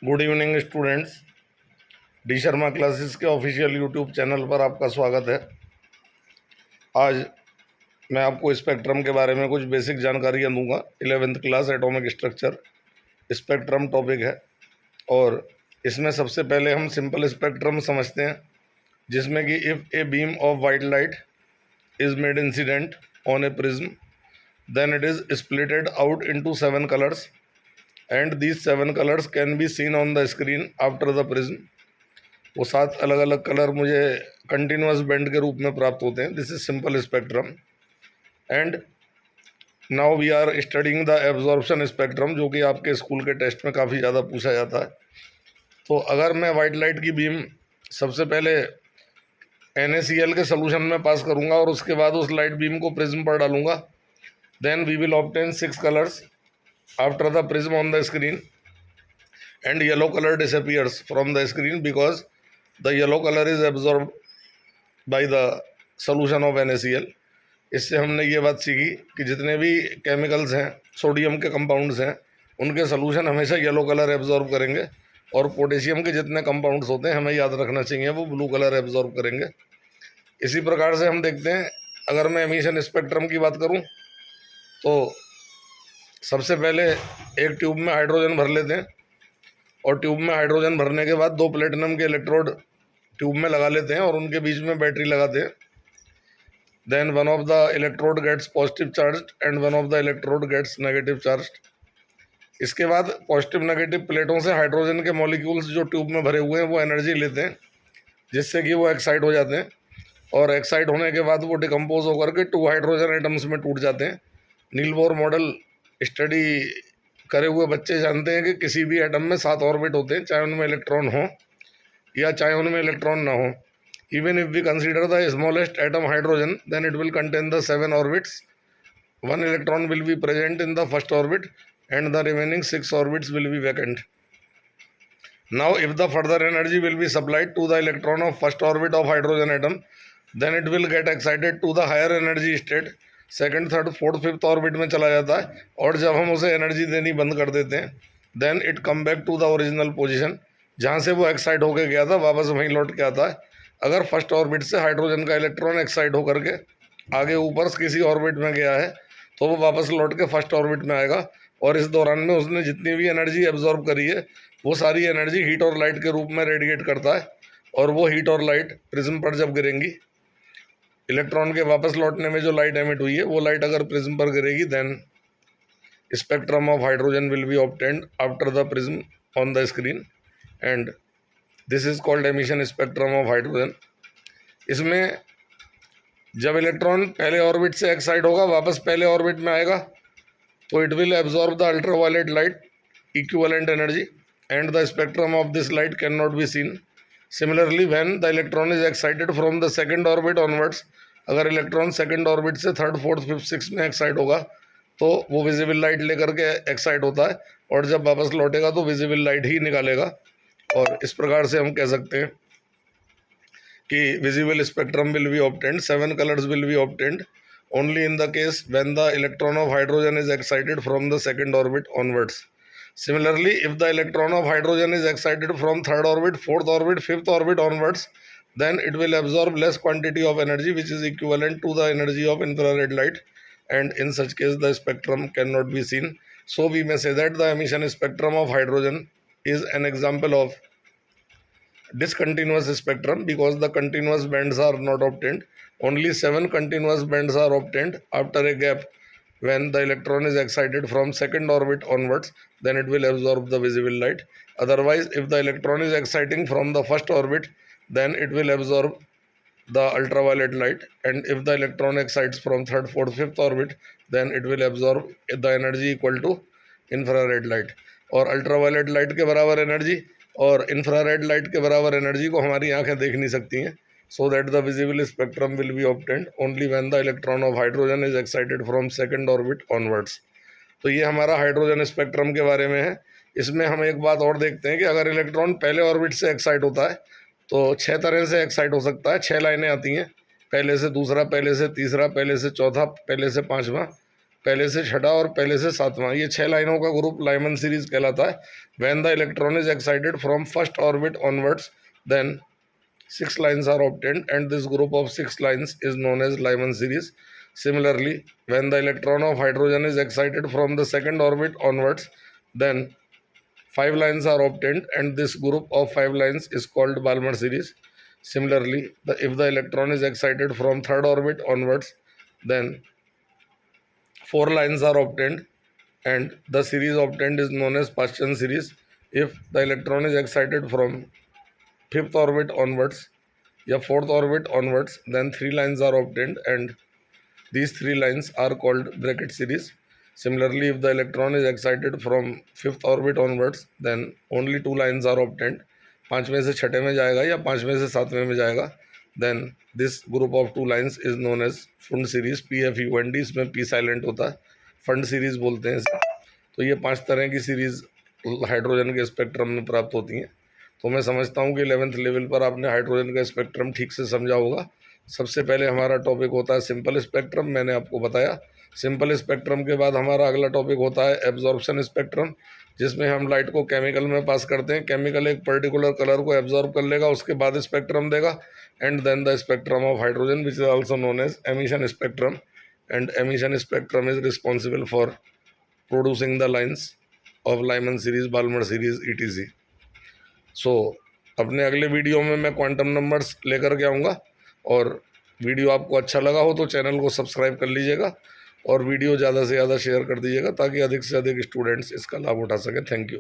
Good evening students. D Sharma classes के official YouTube channel पर आपका स्वागत है। आज मैं आपको स्पेक्ट्रम के बारे में कुछ बेसिक जानकारियाँ दूंगा। 11th class atomic structure spectrum topic है और इसमें सबसे पहले हम सिंपल स्पेक्ट्रम समझते हैं, जिसमें कि if a beam of white light is made incident on a prism then it is splitted out into 7 colours and these 7 colours can be seen on the screen after the prism. वो 7 अलग अलग colour मुझे continuous band के रूप में प्राप्त होते हैं। This is simple spectrum. And now we are studying the absorption spectrum, जो कि आपके स्कूल के टेस्ट में काफ़ी ज़्यादा पूछा जाता है। तो अगर मैं वाइट लाइट की बीम सबसे पहले NaCl के सोल्यूशन में पास करूँगा और उसके बाद उस लाइट बीम को प्रिज्म पर डालूंगा, then we will obtain 6 colours after the prism on the screen and yellow color disappears from the screen because the yellow color is absorbed by the solution of NaCl। इससे हमने ये बात सीखी कि जितने भी केमिकल्स हैं, सोडियम के कंपाउंड्स हैं, उनके सोल्यूशन हमेशा येलो कलर एब्जॉर्ब करेंगे और पोटेशियम के जितने कंपाउंड्स होते हैं हमें याद रखना चाहिए वो ब्लू कलर एब्जॉर्ब करेंगे। इसी प्रकार से हम देखते हैं, अगर मैं एमिशन स्पेक्ट्रम की बात करूं तो सबसे पहले एक ट्यूब में हाइड्रोजन भर लेते हैं और ट्यूब में हाइड्रोजन भरने के बाद 2 प्लेटिनम के इलेक्ट्रोड ट्यूब में लगा लेते हैं और उनके बीच में बैटरी लगाते हैं। Then one of the electrode gets positive charge and one of the electrode gets negative charge. इसके बाद पॉजिटिव नेगेटिव प्लेटों से हाइड्रोजन के मॉलिक्यूल्स जो ट्यूब में भरे हुए हैं वो एनर्जी लेते हैं, जिससे कि वो एक्साइट हो जाते हैं और एक्साइट होने के बाद वो डिकम्पोज होकर के 2 हाइड्रोजन एटम्स में टूट जाते हैं। नील बोर मॉडल स्टडी करे हुए बच्चे जानते हैं कि किसी भी एटम में 7 ऑर्बिट होते हैं, चाहे उनमें इलेक्ट्रॉन हो या चाहे उनमें इलेक्ट्रॉन ना हो। Even if we consider the smallest atom hydrogen then it will contain the 7 orbits. 1 electron will be present in the first orbit and the remaining 6 orbits will be vacant. Now if the further energy will be supplied to the electron of first orbit of hydrogen atom then it will get excited to the higher energy state. Second, third, fourth, fifth orbit में चला जाता है और जब हम उसे energy देनी बंद कर देते हैं then it come back to the original position, जहाँ से वो एक्साइट होकर गया था वापस वहीं लौट के आता है। अगर फर्स्ट ऑर्बिट से हाइड्रोजन का इलेक्ट्रॉन एक्साइट होकर के आगे ऊपर किसी ऑर्बिट में गया है तो वो वापस लौट के फर्स्ट ऑर्बिट में आएगा और इस दौरान में उसने जितनी भी एनर्जी एब्जॉर्ब करी है वो सारी एनर्जी हीट और लाइट के रूप में रेडिएट करता है और वो हीट और लाइट प्रिज्म पर जब गिरेंगी, इलेक्ट्रॉन के वापस लौटने में जो लाइट एमिट हुई है वो लाइट अगर प्रिज्म पर गिरेगी then spectrum of hydrogen will be obtained after the prism on the screen and this is called emission spectrum of hydrogen. इसमें जब इलेक्ट्रॉन पहले ऑर्बिट से एक्साइट होगा वापस पहले ऑर्बिट में आएगा तो it will absorb the ultraviolet light equivalent energy and the spectrum of this light can not be seen. Similarly, when the electron is excited from the second orbit onwards, अगर electron second orbit से third, fourth, fifth, six में excite होगा तो वो visible light लेकर के excite होता है और जब वापस लौटेगा तो विजिबल लाइट ही निकालेगा। और इस प्रकार से हम कह सकते हैं कि visible spectrum will be obtained, 7 colours will be obtained only in the case when the electron of hydrogen is excited from the second orbit onwards. Similarly, if the electron of hydrogen is excited from third orbit, fourth orbit, fifth orbit onwards, then it will absorb less quantity of energy which is equivalent to the energy of infrared light, and in such case the spectrum cannot be seen. So we may say that the emission spectrum of hydrogen is an example of discontinuous spectrum because the continuous bands are not obtained. Only 7 continuous bands are obtained after a gap. When the electron is excited from second orbit onwards, then it will absorb the visible light. Otherwise, if the electron is exciting from the first orbit, then it will absorb the ultraviolet light, and if the electron excites from third, fourth, fifth orbit, then it will absorb the energy equal to infrared light। और ultraviolet light के बराबर energy और infrared light के बराबर energy को हमारी आंखें देख नहीं सकती हैं, so that the visible spectrum will be obtained only when the electron of hydrogen is excited from second orbit onwards। तो ये हमारा हाइड्रोजन स्पेक्ट्रम के बारे में है। इसमें हम एक बात और देखते हैं कि अगर इलेक्ट्रॉन पहले ऑर्बिट से एक्साइट होता है तो 6 तरह से एक्साइट हो सकता है। 6 लाइनें आती हैं, पहले से दूसरा, पहले से तीसरा, पहले से चौथा, पहले से पांचवा, पहले से छठा और पहले से सातवां, ये 6 लाइनों का ग्रुप लाइमन सीरीज कहलाता है। When the electron is excited from first orbit onwards then 6 lines are obtained and this group of 6 lines is known as Lyman series. Similarly, when the electron of hydrogen is excited from the second orbit onwards, then 5 lines are obtained and this group of 5 lines is called Balmer series. Similarly, if the electron is excited from third orbit onwards, then 4 lines are obtained and the series obtained is known as Paschen series. If the electron is excited from fifth orbit onwards या fourth orbit onwards, then 3 lines are obtained and these 3 lines are called bracket series. Similarly, if the electron is excited from fifth orbit onwards, then only 2 lines are obtained. 5 में से छठे में जाएगा या 5 में से 7वें में जाएगा, then this group of 2 lines is known as Fund series, PFUND, इसमें P साइलेंट होता है, फंड सीरीज बोलते हैं इसे। तो ये 5 तरह की सीरीज हाइड्रोजन के स्पेक्ट्रम में प्राप्त होती हैं। तो मैं समझता हूँ कि 11th लेवल पर आपने हाइड्रोजन का स्पेक्ट्रम ठीक से समझा होगा। सबसे पहले हमारा टॉपिक होता है सिंपल स्पेक्ट्रम, मैंने आपको बताया। सिंपल स्पेक्ट्रम के बाद हमारा अगला टॉपिक होता है एब्जॉर्प्शन स्पेक्ट्रम, जिसमें हम लाइट को केमिकल में पास करते हैं। केमिकल एक पर्टिकुलर कलर को एब्जॉर्ब कर लेगा, उसके बाद स्पेक्ट्रम देगा। And then the spectrum of hydrogen which is also known as emission spectrum, and emission spectrum is responsible for producing the lines of Lyman series, Balmer series, ETC। So अपने अगले video में मैं quantum numbers लेकर के आऊँगा, और video आपको अच्छा लगा हो तो चैनल को सब्सक्राइब कर लीजिएगा और वीडियो ज़्यादा से ज़्यादा शेयर कर दीजिएगा ताकि अधिक से अधिक स्टूडेंट्स इसका लाभ उठा सकें। Thank you.